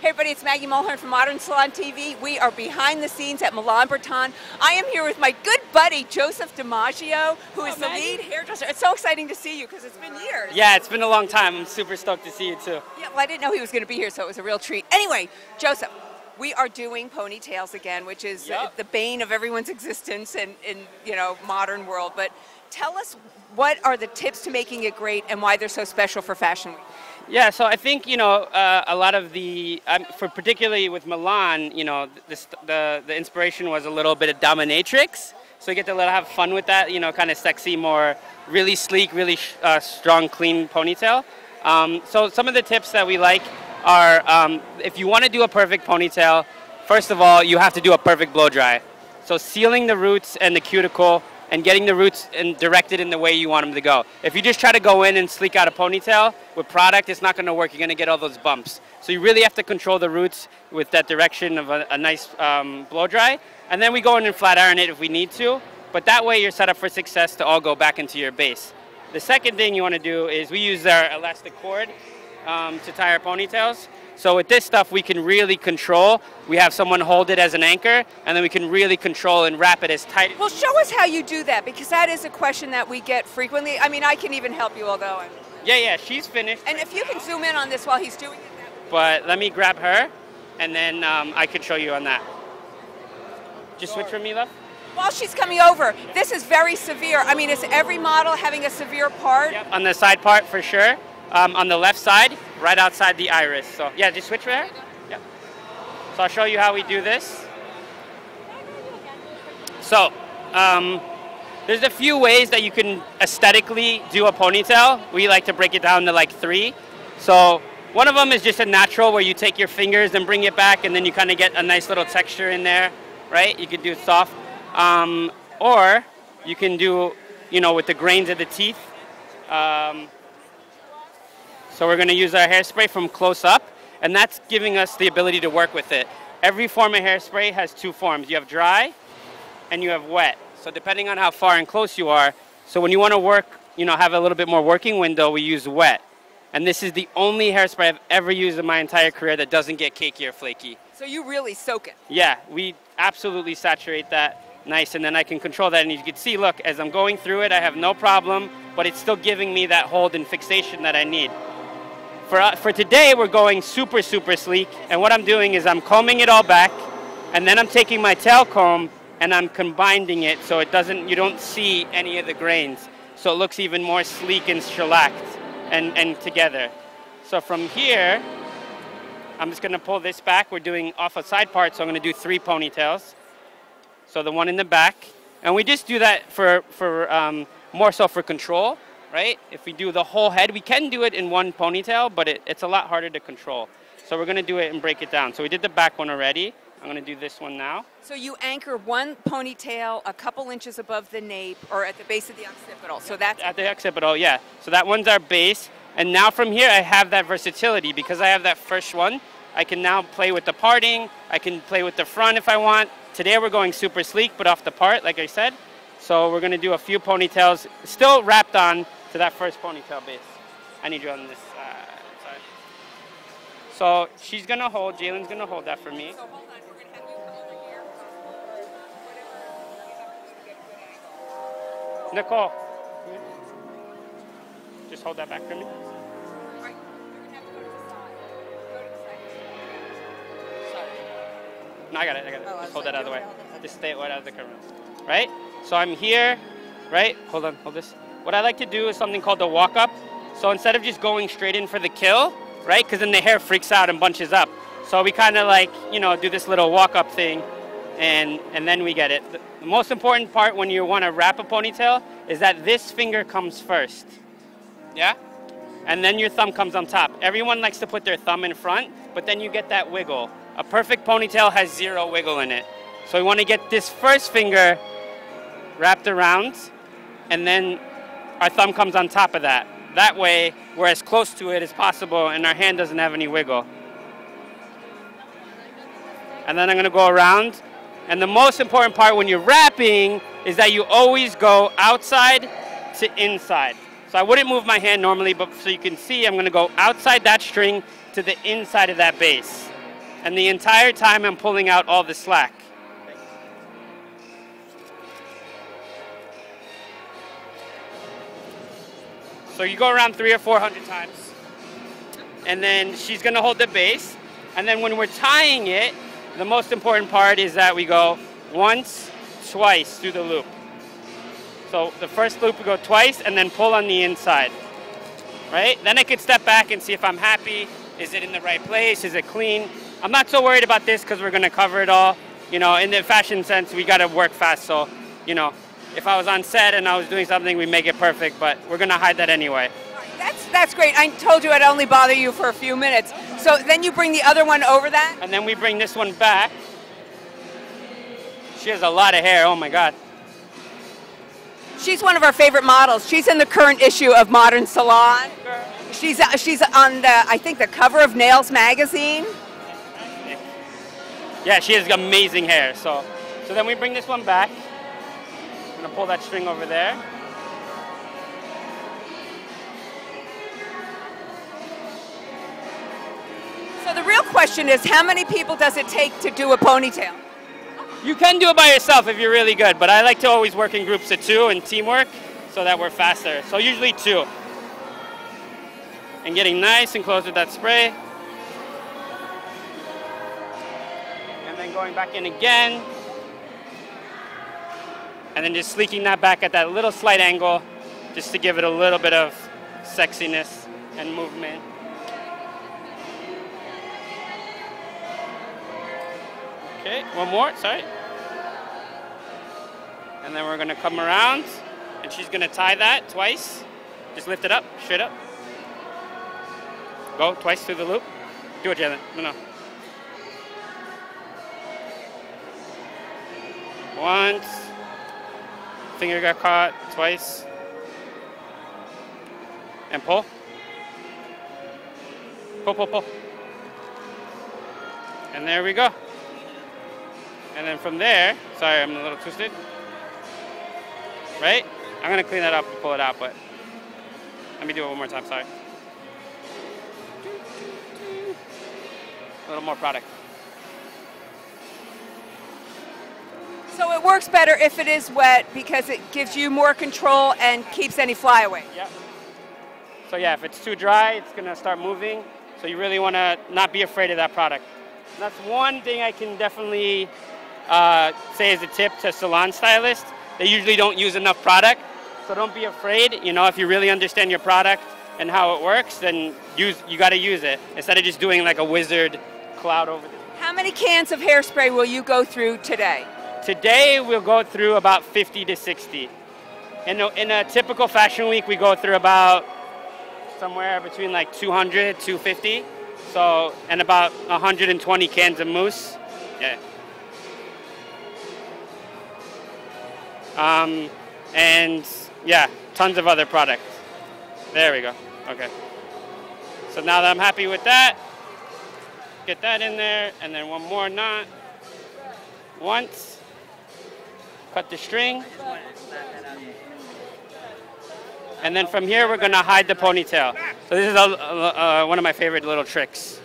Hey everybody, it's Maggie Mulhern from Modern Salon TV. We are behind the scenes at Malan Breton. I am here with my good buddy, Joseph DiMaggio, who is the lead hairdresser. It's so exciting to see you because it's been years. Yeah, it's been a long time. I'm super stoked to see you too. Yeah, well, I didn't know he was going to be here, so it was a real treat. Anyway, Joseph, we are doing ponytails again, which is the bane of everyone's existence in modern world. But tell us, what are the tips to making it great and why they're so special for Fashion Week? Yeah, so I think, a lot of the, for particularly with Malan, the inspiration was a little bit of dominatrix. So you get to have fun with that, kind of sexy, more really sleek, really strong, clean ponytail. So some of the tips that we like are, if you want to do a perfect ponytail, first of all, you have to do a perfect blow dry. So sealing the roots and the cuticle and getting the roots and directed in the way you want them to go. If you just try to go in and sleek out a ponytail with product, it's not going to work. You're going to get all those bumps. So you really have to control the roots with that direction of a nice blow dry. And then we go in and flat iron it if we need to. But that way you're set up for success to all go back into your base. The second thing you want to do is we use our elastic cord to tie our ponytails. So with this stuff, we can really control. We have someone hold it as an anchor, and then we can really control and wrap it as tight. Well, show us how you do that, because that is a question that we get frequently. I mean, I can even help you, although I'm... Yeah, she's finished. And if you can zoom in on this while he's doing it. But let me grab her, and then I can show you on that. Just switch for me, love. While she's coming over, this is very severe. I mean, is every model having a severe part? Yep. On the side part, for sure. On the left side, right outside the iris. So yeah, just switch for her. Yep. So I'll show you how we do this. So there's a few ways that you can aesthetically do a ponytail. We like to break it down to like 3. So one of them is just a natural, where you take your fingers and bring it back, and then you kind of get a nice little texture in there, right? You could do it soft, or you can do, with the grains of the teeth. So we're going to use our hairspray from close up, and that's giving us the ability to work with it. Every form of hairspray has 2 forms. You have dry and you have wet. So depending on how far and close you are, so when you want to work, have a little bit more working window, we use wet. And this is the only hairspray I've ever used in my entire career that doesn't get cakey or flaky. So you really soak it? Yeah, we absolutely saturate that nice, and then I can control that. And you can see, look, as I'm going through it, I have no problem, but it's still giving me that hold and fixation that I need. For today, we're going super, super sleek, and what I'm doing is I'm combing it all back, and then I'm taking my tail comb and I'm combining it so you don't see any of the grains. So it looks even more sleek and shellacked and together. So from here, I'm just going to pull this back. We're doing off a side part, so I'm going to do 3 ponytails. So the one in the back, and we just do that for more so for control. Right? If we do the whole head, we can do it in one ponytail, but it's a lot harder to control. So we're going to do it and break it down. So we did the back one already. I'm going to do this one now. So you anchor one ponytail a couple inches above the nape, or at the base of the occipital. So that's at the occipital, yeah. So that one's our base. And now from here, I have that versatility. Because I have that first one, I can now play with the parting. I can play with the front if I want. Today we're going super sleek, but off the part, like I said. So we're going to do a few ponytails, still wrapped on to that first ponytail base. I need you on this side. So she's going to hold, Jalen's going to hold that for me. So hold on, we're going to have you come over here. Nicole, just hold that back for me. Right, you're going to have to go to the side. Go to the side. No, I got it. Oh, Just hold that out of the way. Just stay right out of the camera. Right? So I'm here, right? Hold on, hold this. What I like to do is something called the walk-up. So instead of just going straight in for the kill, right? Because then the hair freaks out and bunches up. So we kind of like, do this little walk-up thing, and then we get it. The most important part when you want to wrap a ponytail is that this finger comes first. Yeah? And then your thumb comes on top. Everyone likes to put their thumb in front, but then you get that wiggle. A perfect ponytail has 0 wiggle in it. So we want to get this first finger wrapped around, and then our thumb comes on top of that. That way, we're as close to it as possible, and our hand doesn't have any wiggle. And then I'm going to go around. And the most important part when you're wrapping is that you always go outside to inside. So I wouldn't move my hand normally, but so you can see, I'm going to go outside that string to the inside of that base. And the entire time I'm pulling out all the slack. So you go around 300 or 400 times. And then she's gonna hold the base. And then when we're tying it, the most important part is that we go once, twice through the loop. So the first loop we go twice and then pull on the inside, right? Then I could step back and see if I'm happy. Is it in the right place? Is it clean? I'm not so worried about this because we're gonna cover it all. You know, in the fashion sense, we gotta work fast. So, you know, if I was on set and I was doing something, we make it perfect, but we're gonna hide that anyway. That's great. I told you I'd only bother you for a few minutes. So then you bring the other one over that? And then we bring this one back. She has a lot of hair, oh my God. She's one of our favorite models. She's in the current issue of Modern Salon. She's on the, I think, the cover of Nails magazine. Yeah, she has amazing hair. So then we bring this one back. I'm gonna pull that string over there. So the real question is, how many people does it take to do a ponytail? You can do it by yourself if you're really good, but I like to always work in groups of 2 and teamwork so that we're faster. So usually 2. And getting nice and close with that spray. And then going back in again. And then just sleeking that back at that little slight angle just to give it a little bit of sexiness and movement. Okay, one more, sorry. And then we're gonna come around and she's gonna tie that twice. Just lift it up, straight up. Go twice through the loop. Do it, Jalen. No. Once. Finger got caught, twice. And pull. Pull, pull, pull. And there we go. And then from there, sorry, I'm a little twisted. Right? I'm gonna clean that up and pull it out, but let me do it one more time, sorry. A little more product. So it works better if it is wet because it gives you more control and keeps any flyaway. Yeah. So yeah, if it's too dry, it's gonna start moving. So you really wanna not be afraid of that product. And that's one thing I can definitely say as a tip to salon stylists. They usually don't use enough product, so don't be afraid. You know, if you really understand your product and how it works, then you got to use it instead of just doing like a wizard cloud over this. How many cans of hairspray will you go through today? Today we'll go through about 50 to 60. In a typical fashion week, we go through about somewhere between like 200, 250. So, and about 120 cans of mousse. Yeah. And yeah, tons of other products. There we go. Okay. So now that I'm happy with that, get that in there, and then one more knot. Once. Cut the string. And then from here, we're going to hide the ponytail. So this is one of my favorite little tricks.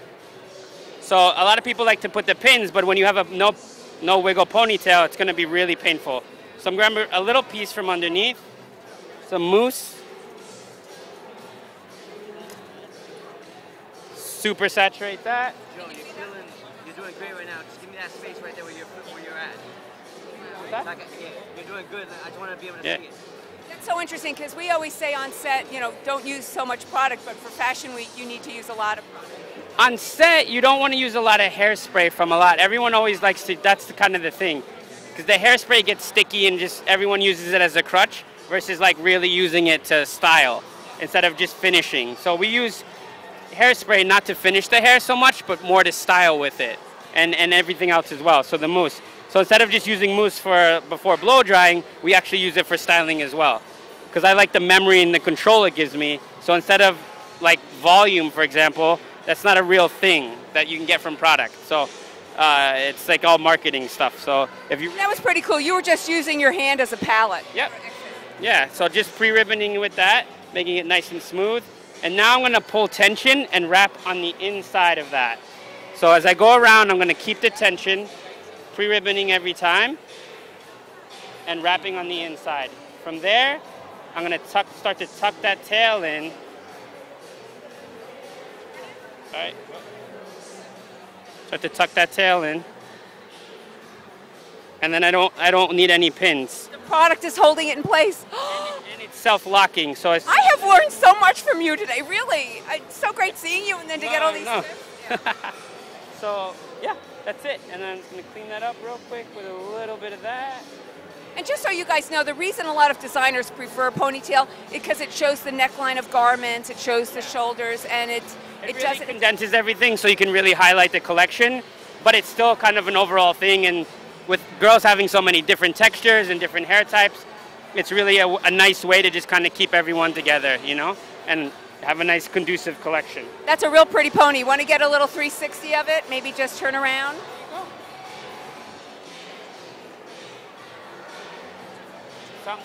So a lot of people like to put the pins, but when you have a no wiggle ponytail, it's going to be really painful. So I'm grabbing a little piece from underneath, some mousse, super saturate that. Joe, you're doing great right now. Just give me that space right there where you're at. What's that? Like, yeah, you're doing good. I just want to be able to see it. That's so interesting because we always say on set, you know, don't use so much product, but for Fashion Week, you need to use a lot of product. On set, you don't want to use a lot of hairspray from a lot. Everyone always likes to, that's kind of the thing. Because the hairspray gets sticky and just everyone uses it as a crutch versus like really using it to style instead of just finishing. So we use hairspray not to finish the hair so much, but more to style with it and everything else as well. So the mousse. So instead of just using mousse before blow drying, we actually use it for styling as well. Because I like the memory and the control it gives me. So instead of like volume, for example, that's not a real thing that you can get from product. So it's like all marketing stuff. So if you that was pretty cool. You were just using your hand as a palette. Yep. Yeah. So just pre-ribboning with that, making it nice and smooth. And now I'm going to pull tension and wrap on the inside of that. So as I go around, I'm going to keep the tension, pre-ribboning every time, and wrapping on the inside. From there, I'm going to start to tuck that tail in. All right. Start to tuck that tail in. And then I don't need any pins. The product is holding it in place. And it's self-locking, so it's... I have learned so much from you today, really. It's so great seeing you and then to get all these tips. Yeah. So, yeah, that's it. And then I'm just going to clean that up real quick with a little bit of that. And just so you guys know, the reason a lot of designers prefer ponytail is because it shows the neckline of garments, it shows the shoulders, and it really doesn't... condenses everything so you can really highlight the collection, but it's still kind of an overall thing. And with girls having so many different textures and different hair types, it's really a nice way to just kind of keep everyone together, you know, and have a nice conducive collection. That's a real pretty pony. Want to get a little 360 of it? Maybe just turn around?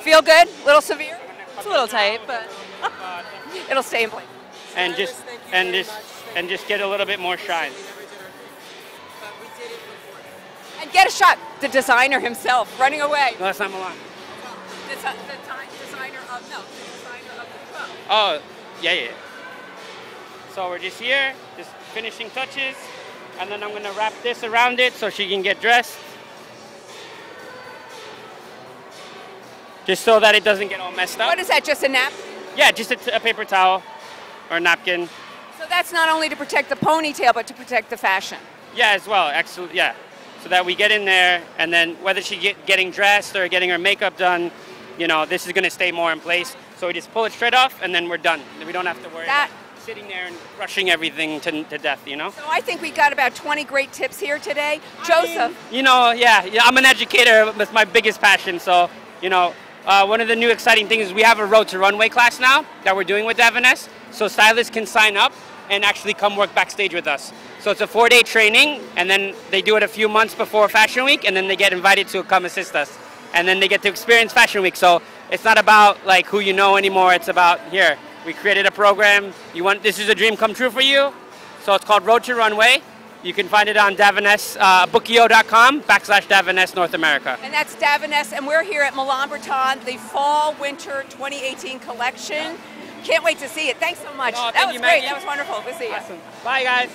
Feel good? A little severe? It's a little tight, but it'll stay in place. And just get a little bit more shine. And get a shot. The designer himself running away. No, that's not Malan. The designer of the truck. Oh, yeah. So we're just here, just finishing touches, and then I'm gonna wrap this around it so she can get dressed. Just so that it doesn't get all messed up. What is that, just a napkin? Yeah, just a paper towel or a napkin. So that's not only to protect the ponytail, but to protect the fashion. Yeah, as well, actually, yeah. So that we get in there, and then whether she's getting dressed or getting her makeup done, you know, this is gonna stay more in place. So we just pull it straight off, and then we're done. We don't have to worry about sitting there and rushing everything to death, you know? So I think we got about 20 great tips here today. Joseph. You know, yeah, I'm an educator. That's my biggest passion. So, you know, one of the new exciting things is we have a Road to Runway class now that we're doing with Davines. So stylists can sign up and actually come work backstage with us. So it's a 4-day training, and then they do it a few months before Fashion Week, and then they get invited to come assist us. And then they get to experience Fashion Week. So it's not about like who you know anymore. It's about, here, we created a program. This is a dream come true for you. So it's called Road to Runway. You can find it on Davines, bookio.com/Davines North America. And that's Davines, and we're here at Malan Breton, the Fall/Winter 2018 collection. Can't wait to see it. Thanks so much. Oh, that was you, great. Maggie. That was wonderful to see you. Awesome. Bye, guys.